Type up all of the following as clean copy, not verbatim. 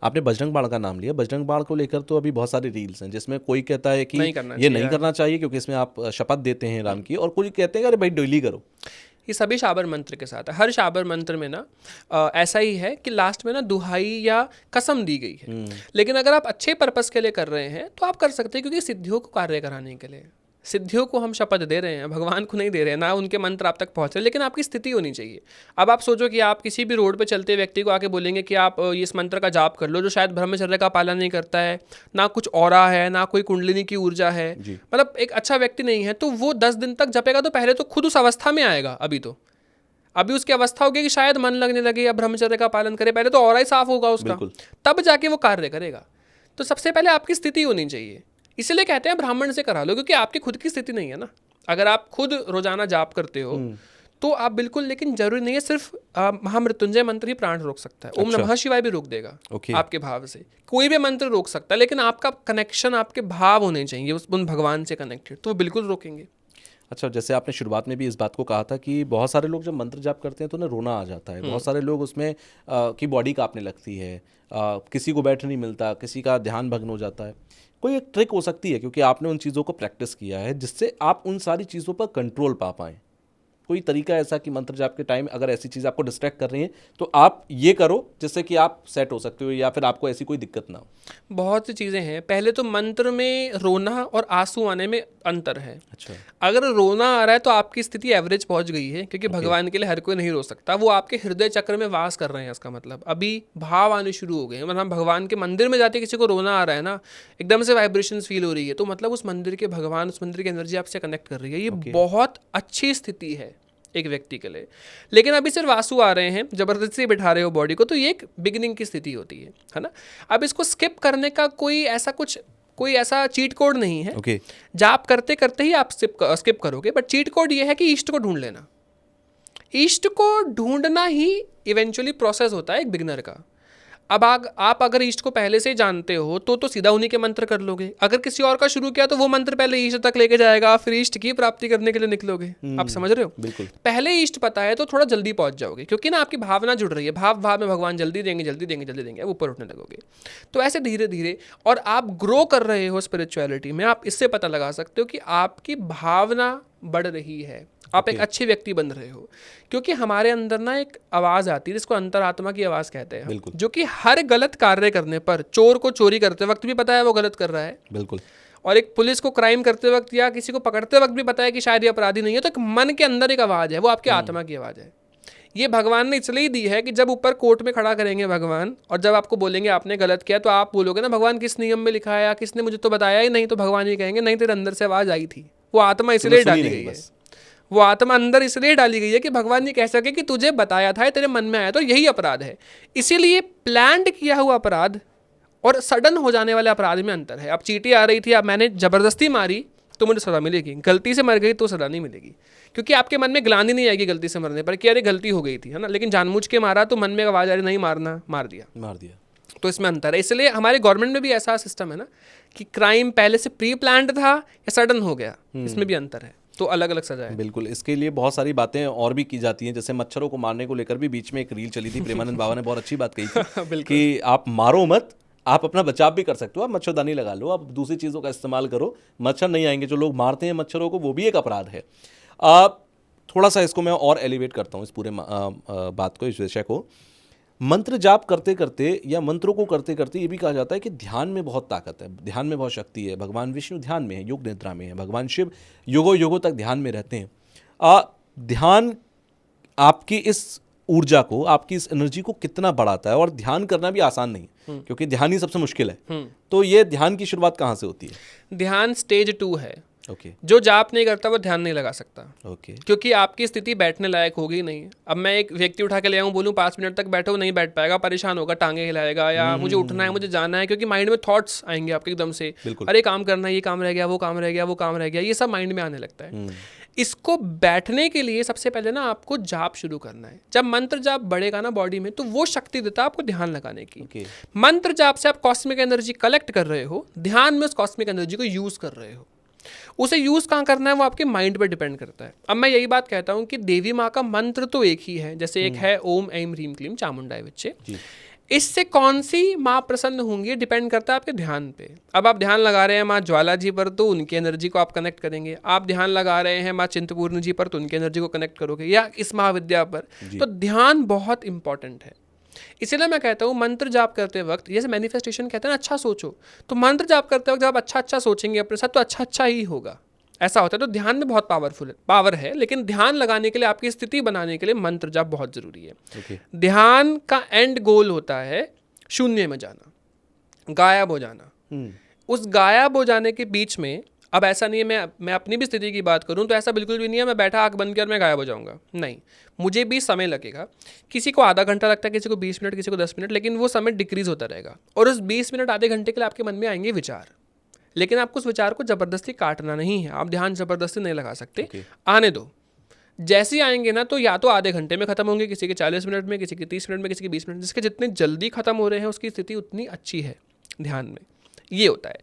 आपने बजरंग बाण का नाम लिया, बजरंग बाण को लेकर तो अभी बहुत सारे रील्स हैं जिसमें कोई कहता है कि नहीं करना ये चाहिए नहीं यार। करना चाहिए क्योंकि इसमें आप शपथ देते हैं राम की, और कोई कहते हैं अरे भाई डेली करो। ये सभी शाबर मंत्र के साथ है। हर शाबर मंत्र में ना ऐसा ही है कि लास्ट में ना दुहाई या कसम दी गई है। लेकिन अगर आप अच्छे पर्पस के लिए कर रहे हैं तो आप कर सकते हैं, क्योंकि सिद्धियों को कार्य कराने के लिए, सिद्धियों को हम शपथ दे रहे हैं, भगवान को नहीं दे रहे हैं, ना उनके मंत्र आप तक पहुंच रहे, लेकिन आपकी स्थिति होनी चाहिए। अब आप सोचो कि आप किसी भी रोड पे चलते व्यक्ति को आके बोलेंगे कि आप इस मंत्र का जाप कर लो, जो शायद ब्रह्मचर्य का पालन नहीं करता है, ना कुछ औरा है, ना कोई कुंडलिनी की ऊर्जा है, मतलब एक अच्छा व्यक्ति नहीं है, तो वो 10 दिन तक जपेगा तो पहले तो खुद उस अवस्था में आएगा। अभी उसकी अवस्था होगी कि शायद मन लगने लगे या ब्रह्मचर्य का पालन करे, पहले तो ऑरा ही साफ होगा उसका, तब जाके वो कार्य करेगा। तो सबसे पहले आपकी स्थिति होनी चाहिए। इसलिए कहते हैं ब्राह्मण से करा लो, क्योंकि आपकी खुद की स्थिति नहीं है ना। अगर आप खुद रोजाना जाप करते हो तो आप बिल्कुल, लेकिन जरूरी नहीं है सिर्फ महामृत्युंजय मंत्र ही प्राण रोक सकता है। ओम नमः शिवाय भी रोक देगा आपके भाव से, कोई भी मंत्र रोक सकता है, लेकिन आपका कनेक्शन, आपके भाव होने चाहिए उन भगवान से कनेक्टेड, तो वो बिल्कुल रोकेंगे। अच्छा, जैसे आपने शुरुआत में भी इस बात को कहा था कि बहुत सारे लोग जब मंत्र जाप करते हैं तो उन्हें रोना आ जाता है, बहुत सारे लोग उसमें की बॉडी कांपने लगती है, किसी को बैठ नहीं मिलता, किसी का ध्यान भग्न हो जाता है। कोई एक ट्रिक हो सकती है, क्योंकि आपने उन चीज़ों को प्रैक्टिस किया है, जिससे आप उन सारी चीज़ों पर कंट्रोल पा पाएँ? कोई तरीका ऐसा कि मंत्र जाप के टाइम अगर ऐसी चीज़ आपको डिस्ट्रैक्ट कर रही है तो आप ये करो जिससे कि आप सेट हो सकते हो, या फिर आपको ऐसी कोई दिक्कत ना हो? बहुत सी चीज़ें हैं। पहले तो मंत्र में रोना और आंसू आने में अंतर है। अच्छा, अगर रोना आ रहा है तो आपकी स्थिति एवरेज पहुंच गई है, क्योंकि भगवान के लिए हर कोई नहीं रो सकता। वो आपके हृदय चक्र में वास कर रहे हैं, इसका मतलब अभी भाव आने शुरू हो गए हैं। मतलब भगवान के मंदिर में जाते किसी को रोना आ रहा है ना, एकदम से वाइब्रेशंस फील हो रही है, तो मतलब उस मंदिर के भगवान, उस मंदिर की एनर्जी आपसे कनेक्ट कर रही है। ये बहुत अच्छी स्थिति है एक व्यक्ति के लिए। लेकिन अभी सिर्फ आंसू आ रहे हैं, जबरदस्ती बिठा रहे हो बॉडी को, तो ये एक बिगिनिंग की स्थिति होती है ना। अब इसको स्किप करने का कोई ऐसा चीट कोड नहीं है। जाप करते करते ही आप स्किप करोगे, बट चीट कोड ये है कि ईष्ट को ढूंढ लेना। ईष्ट को ढूंढना ही इवेंचुअली प्रोसेस होता है एक बिगिनर का। अब आप अगर ईष्ट को पहले से जानते हो तो सीधा उन्हीं के मंत्र कर लोगे। अगर किसी और का शुरू किया तो वो मंत्र पहले ईष्ट तक लेके जाएगा, फिर ईष्ट की प्राप्ति करने के लिए निकलोगे। आप समझ रहे हो? बिल्कुल। पहले ईष्ट पता है तो थोड़ा जल्दी पहुंच जाओगे, क्योंकि ना आपकी भावना जुड़ रही है, भाव में भगवान जल्दी देंगे जल्दी देंगे जल्दी देंगे, आप ऊपर उठने लगोगे। तो ऐसे धीरे धीरे, और आप ग्रो कर रहे हो स्पिरिचुअलिटी में, आप इससे पता लगा सकते हो कि आपकी भावना बढ़ रही है, आप एक अच्छे व्यक्ति बन रहे हो। क्योंकि हमारे अंदर ना एक आवाज़ आती है जिसको अंतरात्मा की आवाज़ कहते हैं, जो कि हर गलत कार्य करने पर, चोर को चोरी करते वक्त भी पता है वो गलत कर रहा है, बिल्कुल, और एक पुलिस को क्राइम करते वक्त या किसी को पकड़ते वक्त भी पता है कि शायद ये अपराधी नहीं है, तो एक मन के अंदर एक आवाज़ है, वो आपकी आत्मा की आवाज़ है। ये भगवान ने इसलिए दी है कि जब ऊपर कोर्ट में खड़ा करेंगे भगवान, और जब आपको बोलेंगे आपने गलत किया, तो आप बोलोगे ना भगवान किस नियम में लिखा है, किसने मुझे तो बताया ही नहीं, तो भगवान ये कहेंगे नहीं, तेरे अंदर से आवाज़ आई थी। वो आत्मा इसलिए डाली गई है, वो आत्मा अंदर इसलिए डाली गई है कि भगवान ये कह सके कि तुझे बताया था, तेरे मन में आया, तो यही अपराध है। इसीलिए प्लान्ड किया हुआ अपराध और सडन हो जाने वाले अपराध में अंतर है। अब चींटी आ रही थी, अब मैंने जबरदस्ती मारी तो मुझे सजा मिलेगी, गलती से मर गई तो सजा नहीं मिलेगी, क्योंकि आपके मन में ग्लानि नहीं आएगी गलती से मरने पर कि अरे गलती हो गई थी, है ना। लेकिन जानबूझ के मारा तो मन में आवाज आ रही नहीं मारना, मार दिया। तो इसमें अंतर है। इसलिए हमारे गवर्नमेंट में भी ऐसा सिस्टम है ना कि क्राइम पहले से प्री प्लान्ड था या सडन हो गया, इसमें भी अंतर है, तो अलग अलग सजा है। बिल्कुल, इसके लिए बहुत सारी बातें और भी की जाती हैं, जैसे मच्छरों को मारने को लेकर भी बीच में एक रील चली थी, प्रेमानंद बाबा ने बहुत अच्छी बात कही थी कि आप मारो मत, आप अपना बचाव भी कर सकते हो, आप मच्छरदानी लगा लो, आप दूसरी चीज़ों का इस्तेमाल करो, मच्छर नहीं आएंगे। जो लोग मारते हैं मच्छरों को, वो भी एक अपराध है। थोड़ा सा इसको मैं और एलिवेट करता हूँ, इस पूरे बात को, इस विषय को। मंत्र जाप करते करते या मंत्रों को करते करते ये भी कहा जाता है कि ध्यान में बहुत ताकत है, ध्यान में बहुत शक्ति है। भगवान विष्णु ध्यान में है, योग निद्रा में है, भगवान शिव युगों युगों तक ध्यान में रहते हैं। ध्यान आपकी इस ऊर्जा को, आपकी इस एनर्जी को कितना बढ़ाता है, और ध्यान करना भी आसान नहीं, क्योंकि ध्यान ही सबसे मुश्किल है। तो ये ध्यान की शुरुआत कहाँ से होती है? ध्यान स्टेज 2 है। ओके। जो जाप नहीं करता वो ध्यान नहीं लगा सकता। ओके। क्योंकि आपकी स्थिति बैठने लायक होगी नहीं। अब मैं एक व्यक्ति उठा के ले आऊँ, बोलूँ 5 मिनट तक बैठो, नहीं बैठ पाएगा, परेशान होगा, टांगे हिलाएगा, या मुझे उठना है, मुझे जाना है, क्योंकि माइंड में थॉट्स आएंगे आपके एकदम से, अरे काम करना है, ये काम रह गया, वो काम रह गया, वो काम रह गया, ये सब माइंड में आने लगता है। इसको बैठने के लिए सबसे पहले ना आपको जाप शुरू करना है। जब मंत्र जाप बढ़ेगा ना बॉडी में, तो वो शक्ति देता है आपको ध्यान लगाने की। मंत्र जाप से आप कॉस्मिक एनर्जी कलेक्ट कर रहे हो, ध्यान में उस कॉस्मिक एनर्जी को यूज कर रहे हो। उसे यूज कहाँ करना है वो आपके माइंड पर डिपेंड करता है। अब मैं यही बात कहता हूँ कि देवी माँ का मंत्र तो एक ही है, जैसे एक है ओम ऐं ह्रीं क्लीं चामुंडाय विच्चे, इससे कौन सी माँ प्रसन्न होंगी डिपेंड करता है आपके ध्यान पे। अब आप ध्यान लगा रहे हैं माँ ज्वाला जी पर तो उनकी एनर्जी को आप कनेक्ट करेंगे, आप ध्यान लगा रहे हैं माँ चिंतपूर्ण जी पर तो उनकी एनर्जी को कनेक्ट करोगे, या इस महाविद्या पर। तो ध्यान बहुत इंपॉर्टेंट है। इसीलिए मैं कहता हूँ मंत्र जाप करते वक्त, जैसे मैनिफेस्टेशन कहते हैं ना अच्छा सोचो, तो मंत्र जाप करते वक्त जब आप अच्छा सोचेंगे अपने साथ तो अच्छा ही होगा, ऐसा होता है। तो ध्यान में बहुत पावर है, लेकिन ध्यान लगाने के लिए, आपकी स्थिति बनाने के लिए मंत्र जाप बहुत जरूरी है। ध्यान का एंड गोल होता है शून्य में जाना, गायब हो जाना। उस गायब हो जाने के बीच में, अब ऐसा नहीं है, मैं अपनी भी स्थिति की बात करूं तो ऐसा बिल्कुल भी नहीं है मैं बैठा आंख बंद कर मैं गायब हो जाऊंगा, नहीं, मुझे भी समय लगेगा। किसी को आधा घंटा लगता है, किसी को 20 मिनट, किसी को 10 मिनट, लेकिन वो समय डिक्रीज होता रहेगा। और उस 20 मिनट आधे घंटे के लिए आपके मन में आएंगे विचार, लेकिन आपको उस विचार को जबरदस्ती काटना नहीं है। आप ध्यान जबरदस्ती नहीं लगा सकते, आने दो। जैसे ही आएंगे ना तो या तो आधे घंटे में खत्म होंगे, किसी के 40 मिनट में, किसी के 30 मिनट में, किसी के 20 मिनट। जिसके जितने जल्दी खत्म हो रहे हैं उसकी स्थिति उतनी अच्छी है ध्यान में। ये होता है,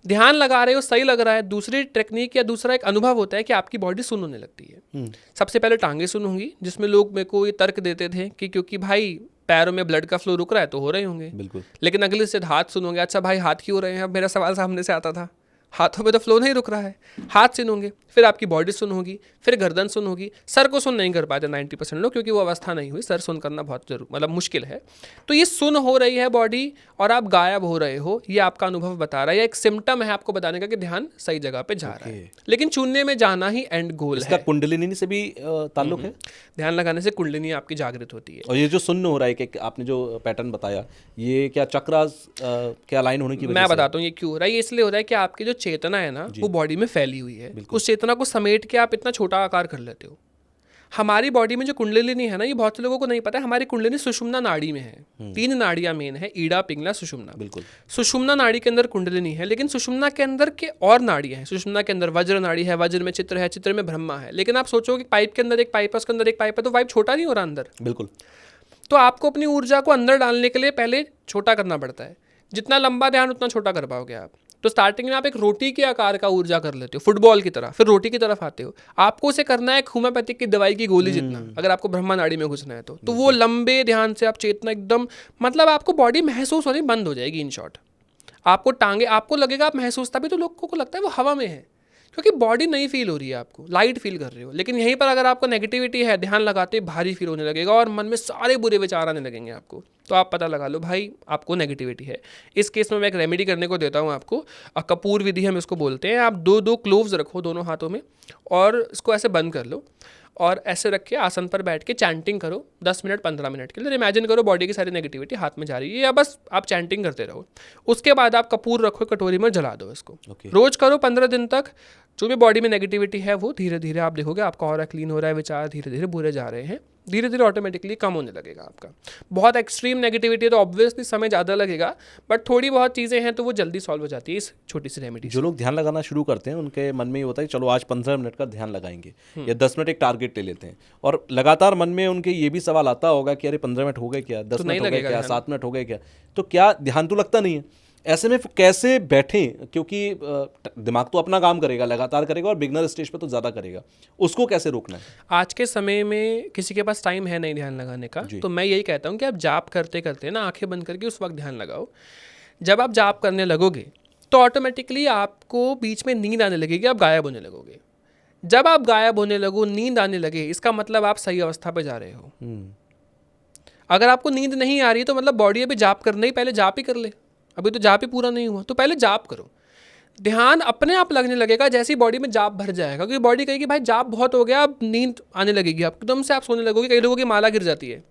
ध्यान लगा रहे हो सही लग रहा है। दूसरी टेक्निक या दूसरा एक अनुभव होता है कि आपकी बॉडी सुन्न होने लगती है। सबसे पहले टांगे सुन्न होंगी, जिसमें लोग मेरे को ये तर्क देते थे कि क्योंकि भाई पैरों में ब्लड का फ्लो रुक रहा है तो हो रहे होंगे, बिल्कुल। लेकिन अगले से हाथ सुनोगे, अच्छा भाई हाथ क्यों हो रहे हैं? अब मेरा सवाल सामने से आता था, हाथों पे तो फ्लो नहीं रुक रहा है, हाथ सुन होंगे, फिर आपकी बॉडी सुन होगी, फिर गर्दन सुन होगी। सर को सुन नहीं कर पाते 90% लोग, क्योंकि वो अवस्था नहीं हुई, सर सुन करना बहुत मतलब मुश्किल है। तो ये सुन हो रही है बॉडी और आप गायब हो रहे हो, ये आपका अनुभव बता रहा है, एक सिम्टम है आपको बताने का कि ध्यान सही जगह पे जा रहा है। लेकिन शून्य में जाना ही एंड गोल है। कुंडलिनी से भी ताल्लुक है? ध्यान लगाने से कुंडलिनी आपकी जागृत होती है। और ये जो सुन्न हो रहा है कि आपने जो पैटर्न बताया, ये क्या चक्रास क्या लाइन होने की वजह से? मैं बताता हूँ ये क्यों हो रहा है। ये इसलिए हो रहा है कि आपकी जो चेतना है ना वो बॉडी में फैली हुई है, उस चेतना को समेट के आप इतना छोटा आकार कर लेते हो। हमारी बॉडी में जो कुंडलिनी है ना, ये बहुत से लोगों को नहीं पता है, हमारी कुंडलिनी सुषुम्ना नाड़ी में है। 3 नाड़ियां मेन है, ईड़ा, पिंगला, सुषुम्ना। बिल्कुल। सुषुम्ना नाड़ी के अंदर कुंडलिनी है, लेकिन सुषुम्ना के अंदर के और नाड़ियां हैं। सुषुम्ना के अंदर वज्र नाड़ी है, वज्र में चित्र है, चित्र में ब्रह्मा है। लेकिन आप सोचो कि पाइप के अंदर एक पाइप है, उसके अंदर एक पाइप है, तो पाइप छोटा नहीं हो रहा अंदर? बिल्कुल। तो आपको अपनी ऊर्जा को अंदर डालने के लिए पहले छोटा करना पड़ता है। जितना लंबा ध्यान उतना छोटा कर पाओगे आप। तो स्टार्टिंग में आप एक रोटी के आकार का ऊर्जा कर लेते हो, फुटबॉल की तरह, फिर रोटी की तरफ आते हो। आपको उसे करना है होम्योपैथिक की दवाई की गोली जितना, अगर आपको ब्रह्मा नाड़ी में घुसना है तो वो लंबे ध्यान से आप चेतना एकदम, मतलब आपको बॉडी महसूस होनी बंद हो जाएगी। इन शॉर्ट आपको टांगे, आपको लगेगा आप महसूस, तभी तो लोगों को लगता है वो हवा में है, क्योंकि बॉडी नहीं फील हो रही है, आपको लाइट फील कर रहे हो। लेकिन यहीं पर अगर आपको नेगेटिविटी है, ध्यान लगाते भारी फील होने लगेगा और मन में सारे बुरे विचार आने लगेंगे आपको। तो आप पता लगा लो भाई आपको नेगेटिविटी है। इस केस में मैं एक रेमेडी करने को देता हूँ आपको, कपूर विधि हम इसको बोलते हैं। आप 2 क्लोव्स रखो दोनों हाथों में और इसको ऐसे बंद कर लो और ऐसे रख के आसन पर बैठ के चैंटिंग करो 10 मिनट 15 मिनट के लिए। इमेजिन करो बॉडी की सारी नेगेटिविटी हाथ में जा रही है, या बस आप चैंटिंग करते रहो। उसके बाद आप कपूर रखो कटोरी में, जला दो इसको। रोज करो 15 दिन तक। जो भी बॉडी में नेगेटिविटी है वो धीरे धीरे आप देखोगे आपका ऑरा क्लीन हो रहा है, विचार धीरे धीरे बुरे जा रहे हैं, धीरे धीरे ऑटोमेटिकली कम होने लगेगा आपका। बहुत एक्सट्रीम नेगेटिविटी है तो ऑब्वियसली समय ज़्यादा लगेगा, बट थोड़ी बहुत चीज़ें हैं तो वो जल्दी सॉल्व हो जाती है इस छोटी सी रेमेडी। जो लोग ध्यान लगाना शुरू करते हैं उनके मन में ये होता है कि चलो आज 15 मिनट का ध्यान लगाएंगे या 10 मिनट एक टारगेट ले लेते हैं, और लगातार मन में उनके ये भी सवाल आता होगा कि अरे 15 मिनट हो गए क्या, 10 मिनट हो गए क्या, 7 मिनट हो गए क्या, तो क्या ध्यान तो लगता नहीं है। ऐसे में कैसे बैठें, क्योंकि दिमाग तो अपना काम करेगा, लगातार करेगा और बिगनर स्टेज पे तो ज़्यादा करेगा, उसको कैसे रोकना है? आज के समय में किसी के पास टाइम है नहीं ध्यान लगाने का, तो मैं यही कहता हूँ कि आप जाप करते करते ना आंखें बंद करके उस वक्त ध्यान लगाओ। जब आप जाप करने लगोगे तो ऑटोमेटिकली आपको बीच में नींद आने लगेगी, आप गायब होने लगोगे। जब आप गायब होने लगो, नींद आने लगे, इसका मतलब आप सही अवस्था पर जा रहे हो। अगर आपको नींद नहीं आ रही तो मतलब बॉडी अभी जाप करना ही, पहले जाप ही कर ले। अभी तो जाप ही पूरा नहीं हुआ तो पहले जाप करो। ध्यान अपने आप लगने लगेगा जैसे ही बॉडी में जाप भर जाएगा, क्योंकि बॉडी कहेगी भाई जाप बहुत हो गया, अब नींद आने लगेगी, आप एकदम से आप सोने लगोगे। कई लोगों की माला गिर जाती है,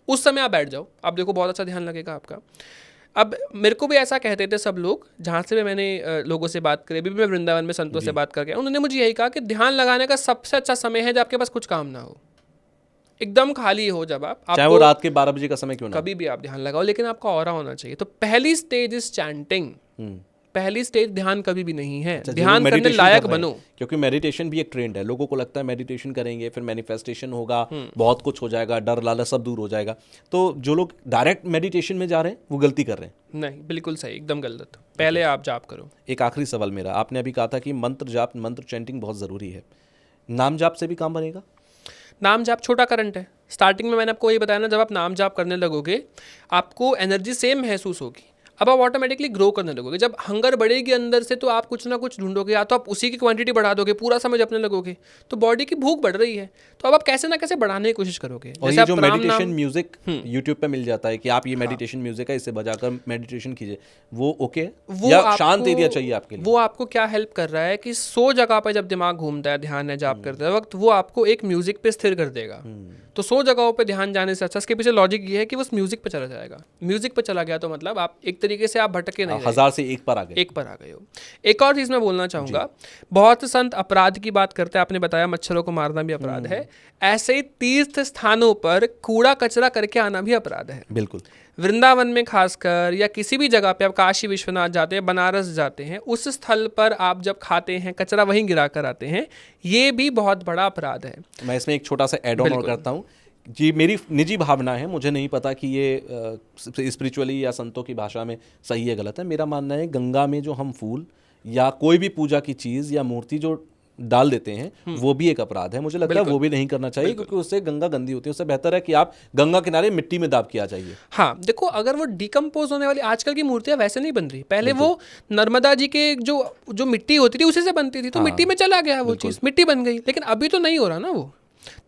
उस समय आप बैठ जाओ, आप देखो बहुत अच्छा ध्यान लगेगा आपका। अब मेरे को भी ऐसा कहते थे सब लोग, जहाँ से भी मैंने लोगों से बात करी, अभी भी मैं वृंदावन में संतों से बात करके, उन्होंने मुझे यही कहा कि ध्यान लगाने का सबसे अच्छा समय है जब आपके पास कुछ काम ना हो, एकदम खाली हो। जब आप चाहे वो रात के 12 बजे का समय क्यों ना, कभी भी आप ध्यान लगाओ, लेकिन आपका ऑरा होना चाहिए। तो पहली स्टेज इज चैंटिंग, पहली स्टेज ध्यान कभी भी नहीं है। ध्यान करने लायक बनो, क्योंकि मेडिटेशन भी एक ट्रेंड है। लोगों को लगता है मेडिटेशन करेंगे फिर मैनिफेस्टेशन होगा, बहुत कुछ हो जाएगा, डर लालच सब दूर हो जाएगा। तो जो लोग डायरेक्ट मेडिटेशन में जा रहे हैं वो गलती कर रहे हैं। नहीं, बिल्कुल सही, एकदम गलत। पहले आप जाप करो। एक आखिरी सवाल मेरा, आपने अभी कहा था कि मंत्र जाप, मंत्र चैंटिंग बहुत ज़रूरी है, नाम जाप से भी काम बनेगा? नाम जाप छोटा करंट है, स्टार्टिंग में मैंने आपको ये बताया ना, जब आप नाम जाप करने लगोगे आपको एनर्जी सेम महसूस होगी, अब आप ऑटोमेटिकली ग्रो करने लगोगे। जब हंगर बढ़ेगी अंदर से तो आप कुछ ना कुछ ढूंढोगे, या तो आप उसी की क्वांटिटी बढ़ा दोगे, पूरा समय जपने लगोगे तो बॉडी की भूख बढ़ रही है, तो अब आप कैसे ना कैसे बढ़ाने की कोशिश करोगे। और जैसे ये जो आप राम मेडिटेशन नाम, म्यूजिक यूट्यूब पे मिल जाता है कि आप ये मेडिटेशन म्यूजिक है, इससे बजाकर मेडिटेशन कीजिए, वो ओके है? वो या आपको- शांत एरिया चाहिए आपके लिए? वो आपको क्या हेल्प कर रहा है कि 100 जगह पर जब दिमाग घूमता है ध्यान है जाप करते वक्त, वो आपको एक म्यूजिक पे स्थिर कर देगा। तो 100 जगहों पे ध्यान जाने से अच्छा, इसके पीछे लॉजिक ये है कि वो उस म्यूजिक पे चला जाएगा। म्यूजिक पे चला गया तो मतलब आप एक तरीके से आप भटके नहीं, 1000 से एक पर आ गए। एक पर आ गए हो। एक और चीज़ मैं बोलना चाहूँगा, बहुत संत अपराध की बात करते हैं, आपने बताया मच्छरों को मारना भी अपराध है, ऐसे ही तीर्थ स्थानों पर कूड़ा कचरा करके आना भी अपराध है। बिल्कुल। वृंदावन में खासकर, या किसी भी जगह पे आप काशी विश्वनाथ जाते हैं, बनारस जाते हैं, उस स्थल पर आप जब खाते हैं कचरा वहीं गिरा कर आते हैं, ये भी बहुत बड़ा अपराध है। मैं इसमें एक छोटा सा एड ऑन और करता हूँ जी, मेरी निजी भावना है, मुझे नहीं पता कि ये स्पिरिचुअली या संतों की भाषा में सही है गलत है। मेरा मानना है गंगा में जो हम फूल या कोई भी पूजा की चीज़ या मूर्ति जो डाल देते हैं वो भी एक अपराध है। मुझे लगता है वो भी नहीं करना चाहिए, क्योंकि उससे गंगा गंदी होती है। उससे बेहतर है कि आप गंगा किनारे मिट्टी में दाब किया जाइए। हाँ देखो, अगर वो डिकम्पोज होने वाली आजकल की मूर्तियां वैसे नहीं बन रही, पहले वो नर्मदा जी के जो मिट्टी होती थी उसी से बनती थी, तो मिट्टी में चला गया वो चीज़, मिट्टी बन गई। लेकिन अभी तो नहीं हो रहा ना वो,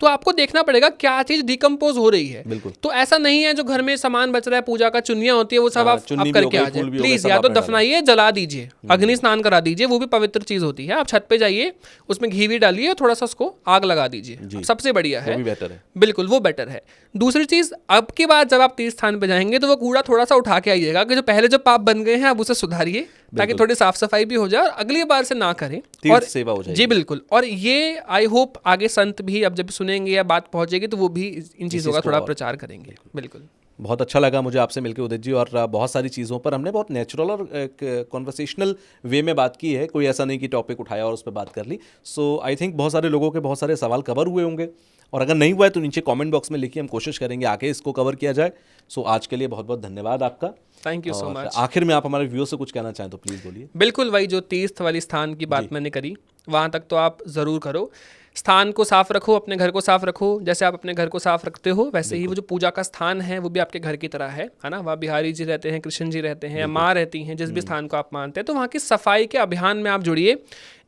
तो आपको देखना पड़ेगा क्या चीज डिकम्पोज हो रही है। बिल्कुल। तो ऐसा नहीं है जो घर में सामान बच रहा है, पूजा का चुन्नियां होती है, वो सब आप करके आ जाए प्लीज, या तो दफनाइए, जला दीजिए, अग्नि स्नान करा दीजिए, वो भी पवित्र चीज होती है। आप छत पे जाइए, उसमें घी भी डालिए, थोड़ा सा उसको आग लगा दीजिए, सबसे बढ़िया है, वो भी बेटर है। बिल्कुल वो बेटर है। दूसरी चीज, अब की बात जब आप तीर्थ स्थान पे जाएंगे तो वो कूड़ा थोड़ा सा उठा के आइएगा, कि जो पहले जो पाप बन गए हैं आप उसे सुधारिए, ताकि थोड़ी साफ सफाई भी हो जाए और अगली बार से ना करें और सेवा हो जाए। जी बिल्कुल। और ये आई होप आगे संत भी अब जब सुनेंगे या बात पहुंचेगी तो वो भी इन चीज़ों का थोड़ा प्रचार करेंगे। बिल्कुल, बहुत अच्छा लगा मुझे आपसे मिलकर उदित जी, और बहुत सारी चीज़ों पर हमने बहुत नेचुरल और कॉन्वर्सेशनल वे में बात की है। कोई ऐसा नहीं कि टॉपिक उठाया और उस पर बात कर ली। सो आई थिंक बहुत सारे लोगों के बहुत सारे सवाल कवर हुए होंगे, और अगर नहीं हुआ है तो नीचे कमेंट बॉक्स में लिखिए, हम कोशिश करेंगे आके इसको कवर किया जाए। सो आज के लिए बहुत बहुत धन्यवाद आपका। Thank you so much. आखिर में आप हमारे व्यूअर्स से कुछ कहना चाहें तो प्लीज़ बोलिए। बिल्कुल, वही जो तीर्थ वाली स्थान की बात मैंने करी, वहाँ तक तो आप ज़रूर करो। स्थान को साफ रखो, अपने घर को साफ रखो, जैसे आप अपने घर को साफ रखते हो वैसे ही वो जो पूजा का स्थान है वो भी आपके घर की तरह है ना। वहाँ बिहारी जी रहते हैं, कृष्ण जी रहते हैं, माँ रहती हैं, जिस भी स्थान को आप मानते हैं, तो वहाँ की सफाई के अभियान में आप जुड़िए।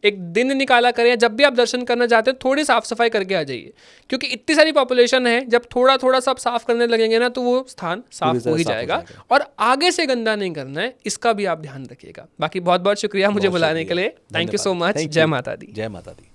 एक दिन निकाला करें, जब भी आप दर्शन करना चाहते हैं थोड़ी साफ सफाई करके आ जाइए, क्योंकि इतनी सारी पॉपुलेशन है, जब थोड़ा थोड़ा सब साफ करने लगेंगे ना तो वो स्थान साफ हो ही जाएगा। और आगे से गंदा नहीं करना है, इसका भी आप ध्यान रखिएगा। बाकी बहुत बहुत शुक्रिया मुझे बुलाने के लिए। Thank you so much. जय माता दी। जय माता दी।